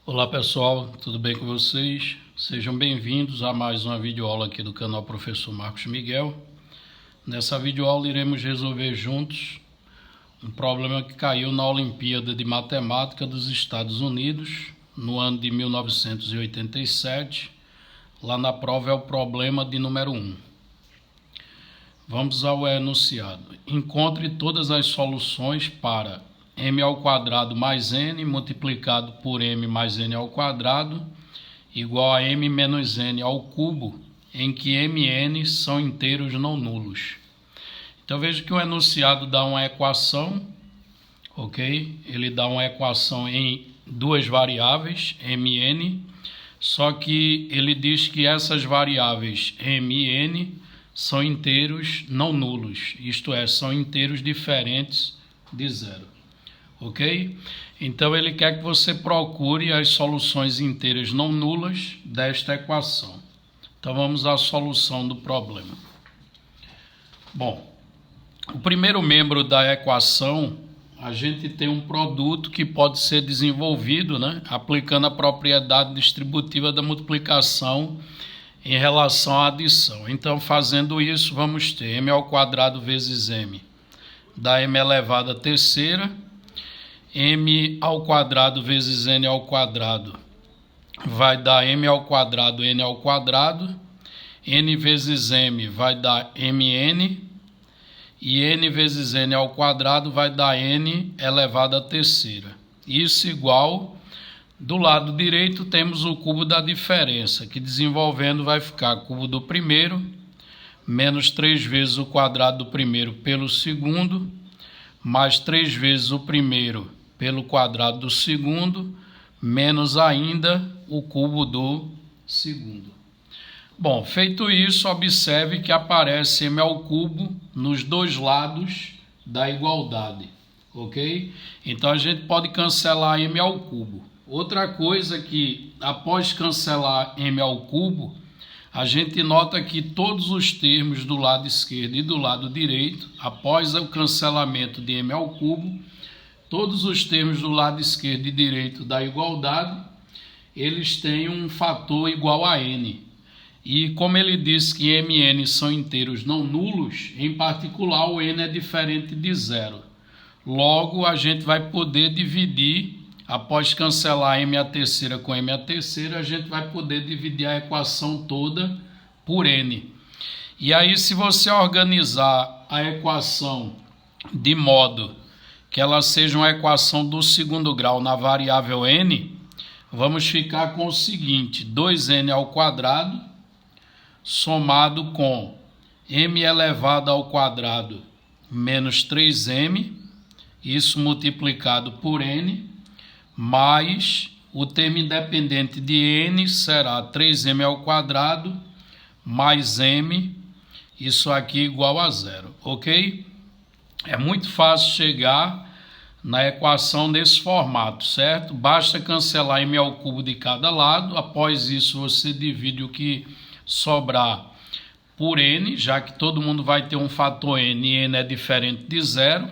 Olá pessoal, tudo bem com vocês? Sejam bem-vindos a mais uma videoaula aqui do canal Professor Marcos Miguel. Nessa videoaula iremos resolver juntos um problema que caiu na Olimpíada de Matemática dos Estados Unidos no ano de 1987. Lá na prova é o problema de número 1. Vamos ao enunciado. Encontre todas as soluções para m ao quadrado mais n multiplicado por m mais n ao quadrado igual a m menos n ao cubo, em que m e n são inteiros não nulos. Então veja que o enunciado dá uma equação, ok? Ele dá uma equação em duas variáveis, m e n, só que ele diz que essas variáveis m e n são inteiros não nulos, isto é, são inteiros diferentes de zero. Ok? Então ele quer que você procure as soluções inteiras não nulas desta equação. Então vamos à solução do problema. Bom, o primeiro membro da equação, a gente tem um produto que pode ser desenvolvido, né, aplicando a propriedade distributiva da multiplicação em relação à adição. Então, fazendo isso, vamos ter m ao quadrado vezes m dá m elevado à terceira, m ao quadrado vezes n ao quadrado vai dar m ao quadrado n ao quadrado, n vezes m vai dar mn, e n vezes n ao quadrado vai dar n elevado à terceira. Isso igual, do lado direito temos o cubo da diferença, que desenvolvendo vai ficar cubo do primeiro, menos 3 vezes o quadrado do primeiro pelo segundo, mais 3 vezes o primeiro pelo quadrado do segundo, menos ainda o cubo do segundo. Bom, feito isso, observe que aparece m ao cubo nos dois lados da igualdade, ok? Então a gente pode cancelar m ao cubo. Outra coisa que, após cancelar m ao cubo, a gente nota que todos os termos do lado esquerdo e do lado direito, após o cancelamento de m ao cubo, todos os termos do lado esquerdo e direito da igualdade, eles têm um fator igual a n. E como ele diz que m e n são inteiros não nulos, em particular o n é diferente de zero. Logo, a gente vai poder dividir, após cancelar m à terceira com m à terceira, a gente vai poder dividir a equação toda por n. E aí, se você organizar a equação de modo que ela seja uma equação do segundo grau na variável n, vamos ficar com o seguinte: 2n ao quadrado somado com m elevado ao quadrado menos 3m, isso multiplicado por n, mais o termo independente de n será 3m ao quadrado mais m, isso aqui igual a zero, ok? É muito fácil chegar na equação desse formato, certo? Basta cancelar m ao cubo de cada lado. Após isso, você divide o que sobrar por n, já que todo mundo vai ter um fator n e n é diferente de zero.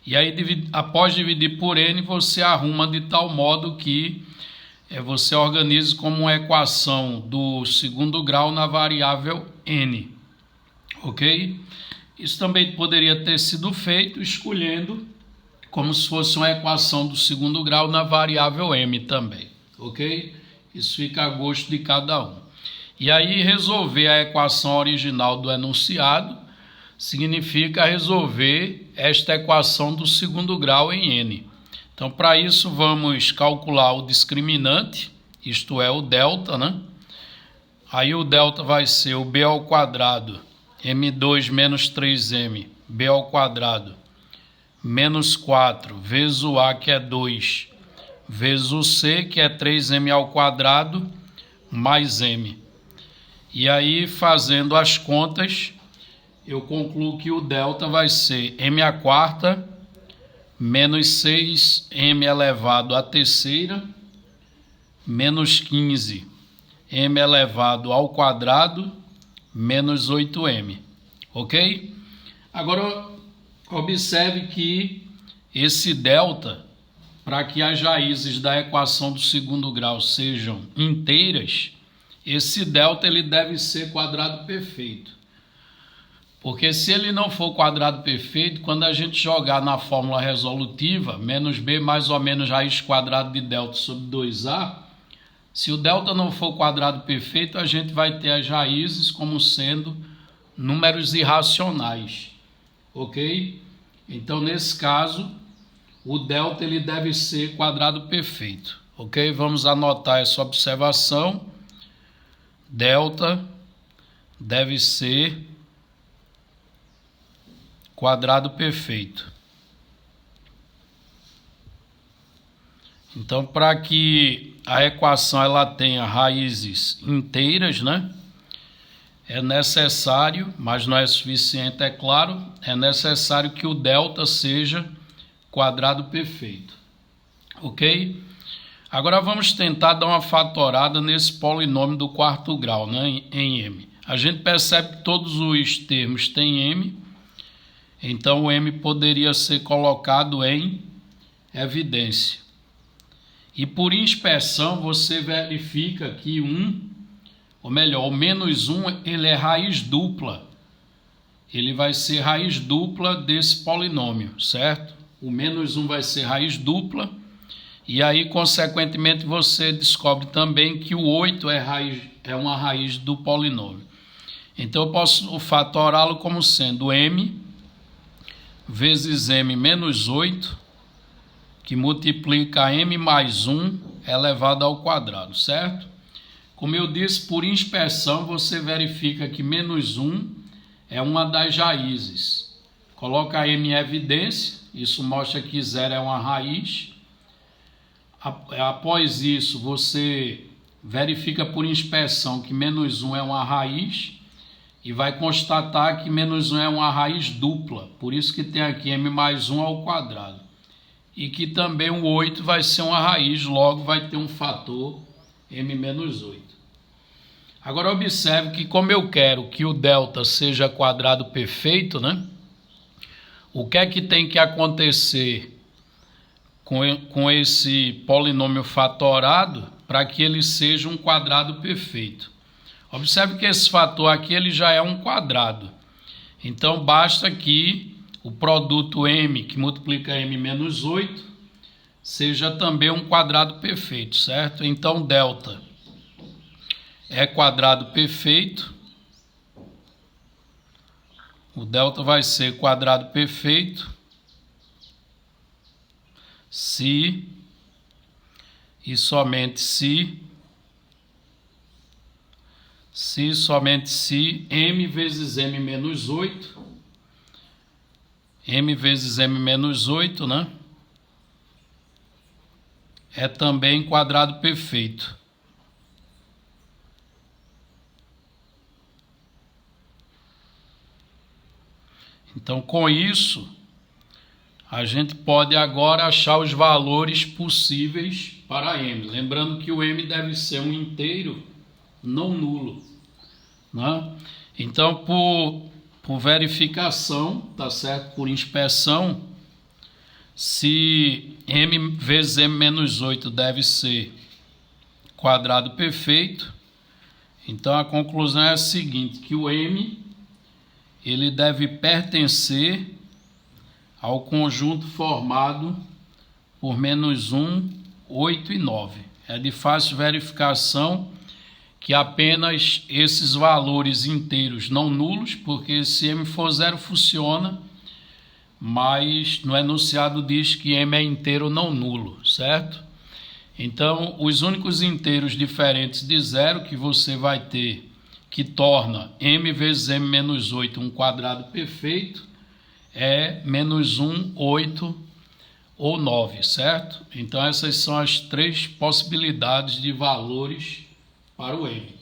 E aí, após dividir por n, você arruma de tal modo que você organize como uma equação do segundo grau na variável n, ok? Isso também poderia ter sido feito escolhendo como se fosse uma equação do segundo grau na variável m também, ok? Isso fica a gosto de cada um. E aí resolver a equação original do enunciado significa resolver esta equação do segundo grau em n. Então, para isso, vamos calcular o discriminante, isto é, o delta, né? Aí o delta vai ser o b ao quadrado m2 menos 3m, b ao quadrado, menos 4, vezes o a, que é 2, vezes o c, que é 3m ao quadrado, mais m. E aí, fazendo as contas, eu concluo que o delta vai ser m à quarta, menos 6m elevado à terceira, menos 15, m elevado ao quadrado, menos 8m, ok? Agora, observe que esse delta para que as raízes da equação do segundo grau sejam inteiras, esse delta ele deve ser quadrado perfeito. Porque se ele não for quadrado perfeito, quando a gente jogar na fórmula resolutiva, menos b mais ou menos raiz quadrada de delta sobre 2a, se o delta não for quadrado perfeito, a gente vai ter as raízes como sendo números irracionais, ok? Então, nesse caso, o delta ele deve ser quadrado perfeito, ok? Vamos anotar essa observação. Delta deve ser quadrado perfeito. Então, para que a equação ela tenha raízes inteiras, né? É necessário, mas não é suficiente, é claro, é necessário que o delta seja quadrado perfeito. Ok? Agora vamos tentar dar uma fatorada nesse polinômio do quarto grau, né, em m. A gente percebe que todos os termos têm m, então o m poderia ser colocado em evidência. E por inspeção você verifica que ou melhor, o menos 1 ele é raiz dupla. Ele vai ser raiz dupla desse polinômio, certo? O menos 1 vai ser raiz dupla. E aí, consequentemente, você descobre também que o 8 é uma raiz do polinômio. Então, eu posso fatorá-lo como sendo m vezes m menos 8, que multiplica m mais 1 elevado ao quadrado, certo? Como eu disse, por inspeção, você verifica que menos 1 é uma das raízes. Coloca m em evidência, isso mostra que 0 é uma raiz. Após isso, você verifica por inspeção que menos 1 é uma raiz e vai constatar que menos 1 é uma raiz dupla, por isso que tem aqui m mais 1 ao quadrado. E que também o 8 vai ser uma raiz, logo vai ter um fator m menos 8. Agora observe que como eu quero que o delta seja quadrado perfeito, né? O que é que tem que acontecer com esse polinômio fatorado para que ele seja um quadrado perfeito? Observe que esse fator aqui ele já é um quadrado. Então basta que o produto m, que multiplica m menos 8, seja também um quadrado perfeito, certo? Então delta é quadrado perfeito. O delta vai ser quadrado perfeito se e somente se somente se m vezes m menos 8, m vezes m menos 8, né? É também quadrado perfeito. Então, com isso, a gente pode agora achar os valores possíveis para m. Lembrando que o m deve ser um inteiro não nulo, né? Então, por verificação, tá certo? Por inspeção, se m vezes m menos 8 deve ser quadrado perfeito, então a conclusão é a seguinte, que o m ele deve pertencer ao conjunto formado por menos 1, 8 e 9. É de fácil verificação que apenas esses valores inteiros não nulos, porque se m for 0 funciona, mas no enunciado diz que m é inteiro não nulo, certo? Então, os únicos inteiros diferentes de 0 que você vai ter, que torna m vezes m menos 8 um quadrado perfeito, é menos 1, 8 ou 9, certo? Então, essas são as três possibilidades de valores para o m.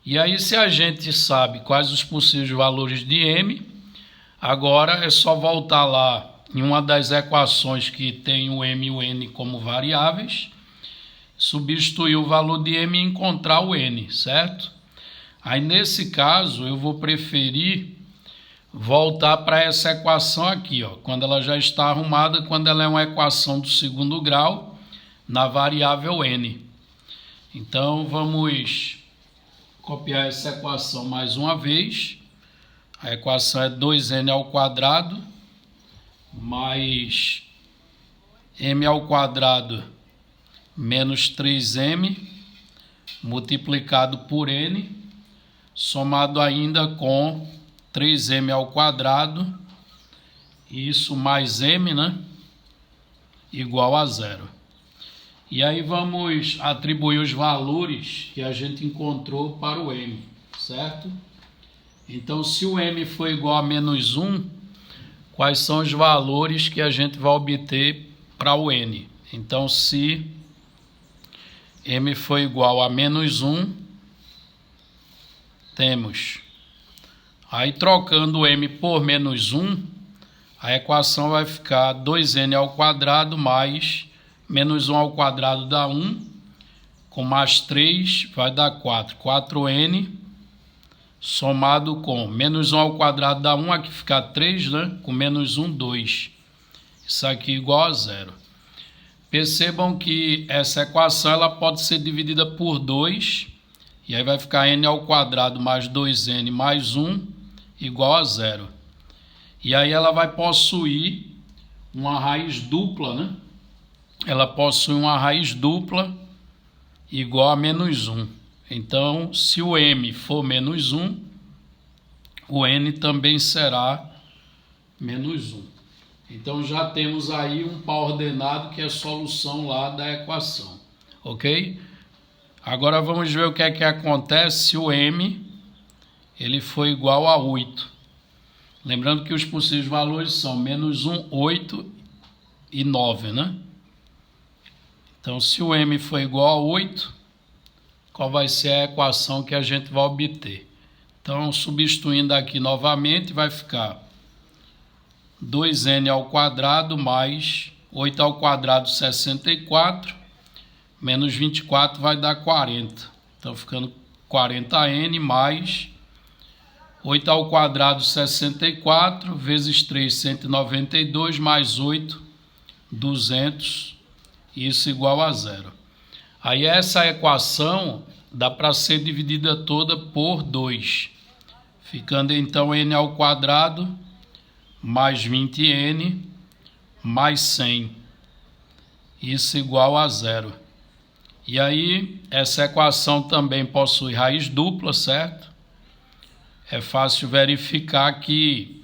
E aí, se a gente sabe quais os possíveis valores de m, agora é só voltar lá em uma das equações que tem o m e o n como variáveis, substituir o valor de m e encontrar o n, certo? Aí, nesse caso, eu vou preferir voltar para essa equação aqui, ó, quando ela já está arrumada, quando ela é uma equação do segundo grau na variável n. Então, vamos copiar essa equação mais uma vez. A equação é 2n ao quadrado mais m ao quadrado menos 3m multiplicado por n, somado ainda com 3m ao quadrado, isso mais m, né? Igual a zero. E aí vamos atribuir os valores que a gente encontrou para o m, certo? Então, se o m for igual a menos 1, quais são os valores que a gente vai obter para o n? Então, se m for igual a menos 1, temos... Aí, trocando o m por menos 1, a equação vai ficar 2n ao quadrado mais menos 1 ao quadrado dá 1, com mais 3 vai dar 4. 4n somado com menos 1 ao quadrado dá 1, aqui fica 3, né? Com menos 1, 2. Isso aqui igual a zero. Percebam que essa equação ela pode ser dividida por 2, e aí vai ficar n ao quadrado mais 2n mais 1 igual a zero. E aí ela vai possuir uma raiz dupla, né? Ela possui uma raiz dupla igual a menos 1. Então, se o m for menos 1, o n também será menos 1. Então, já temos aí um par ordenado que é a solução lá da equação. Ok? Agora, vamos ver o que é que acontece se o m ele for igual a 8. Lembrando que os possíveis valores são menos 1, 8 e 9, né? Então, se o m for igual a 8, qual vai ser a equação que a gente vai obter? Então, substituindo aqui novamente, vai ficar 2n ao quadrado mais 8 ao quadrado, 64, menos 24 vai dar 40. Então, ficando 40n mais 8 ao quadrado, 64, vezes 3, 192, mais 8, 200, isso igual a zero. Aí essa equação dá para ser dividida toda por 2, ficando então n ao quadrado mais 20n mais 100, isso igual a zero. E aí essa equação também possui raiz dupla, certo? É fácil verificar que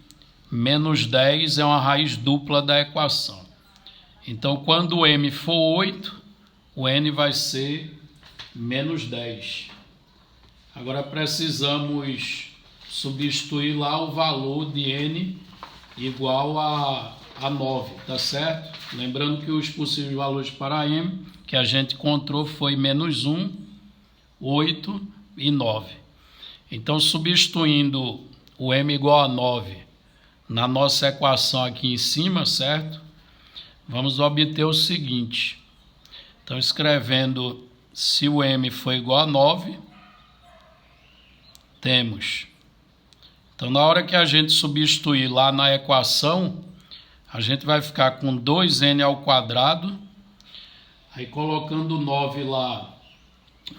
menos 10 é uma raiz dupla da equação. Então, quando o m for 8, o n vai ser menos 10. Agora, precisamos substituir lá o valor de n igual a 9, tá certo? Lembrando que os possíveis valores para m que a gente encontrou foi menos 1, 8 e 9. Então, substituindo o m igual a 9 na nossa equação aqui em cima, certo? Vamos obter o seguinte. Então, escrevendo, se o m for igual a 9, temos. Então, na hora que a gente substituir lá na equação, a gente vai ficar com 2n ao quadrado, aí colocando 9 lá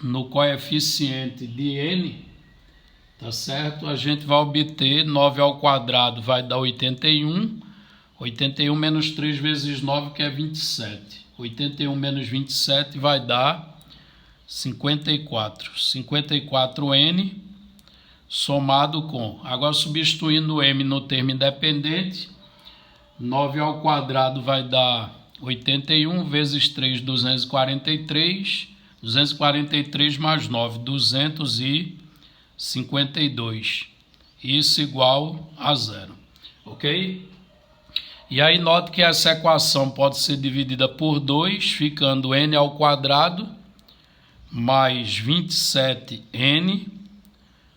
no coeficiente de n, tá certo? A gente vai obter 9 ao quadrado vai dar 81. 81 menos 3 vezes 9, que é 27. 81 menos 27 vai dar 54. 54n somado com... Agora, substituindo o m no termo independente, 9 ao quadrado vai dar 81 vezes 3, 243. 243 mais 9, 252. Isso igual a zero. Ok? E aí, note que essa equação pode ser dividida por 2, ficando n ao quadrado mais 27n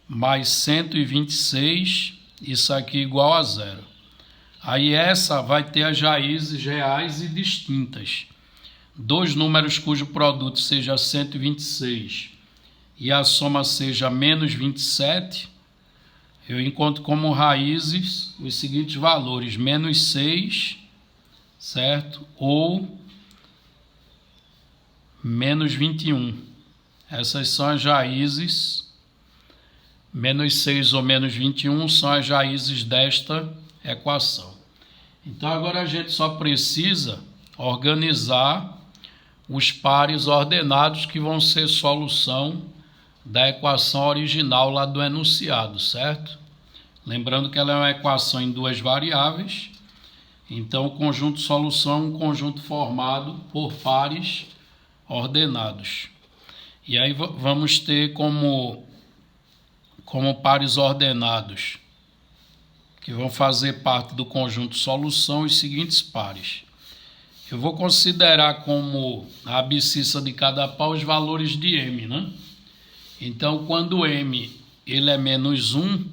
mais 126, isso aqui igual a zero. Aí essa vai ter as raízes reais e distintas. Dois números cujo produto seja 126 e a soma seja menos 27, eu encontro como raízes os seguintes valores: menos 6, certo? Ou menos 21. Essas são as raízes, menos 6 ou menos 21 são as raízes desta equação. Então agora a gente só precisa organizar os pares ordenados que vão ser solução da equação original lá do enunciado, certo? Lembrando que ela é uma equação em duas variáveis, então o conjunto solução é um conjunto formado por pares ordenados. E aí vamos ter como pares ordenados que vão fazer parte do conjunto solução os seguintes pares. Eu vou considerar como a abscissa de cada par os valores de m, né? Então, quando m ele é menos 1,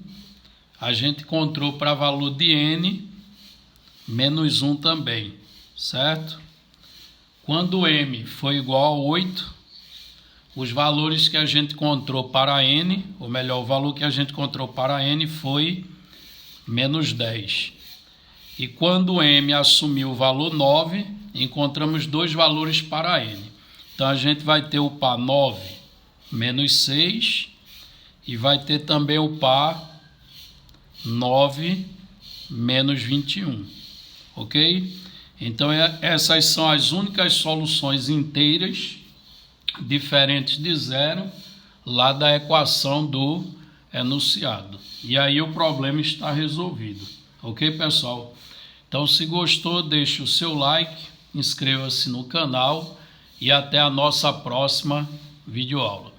a gente encontrou para valor de n menos 1 também, certo? Quando m foi igual a 8, os valores que a gente encontrou para n, ou melhor, o valor que a gente encontrou para n foi menos 10. E quando m assumiu o valor 9, encontramos dois valores para n. Então a gente vai ter o par 9 menos 6 e vai ter também o par 9 menos 21. Ok? Então essas são as únicas soluções inteiras diferentes de zero lá da equação do enunciado. E aí o problema está resolvido. Ok, pessoal? Então, se gostou, deixe o seu like, inscreva-se no canal e até a nossa próxima videoaula.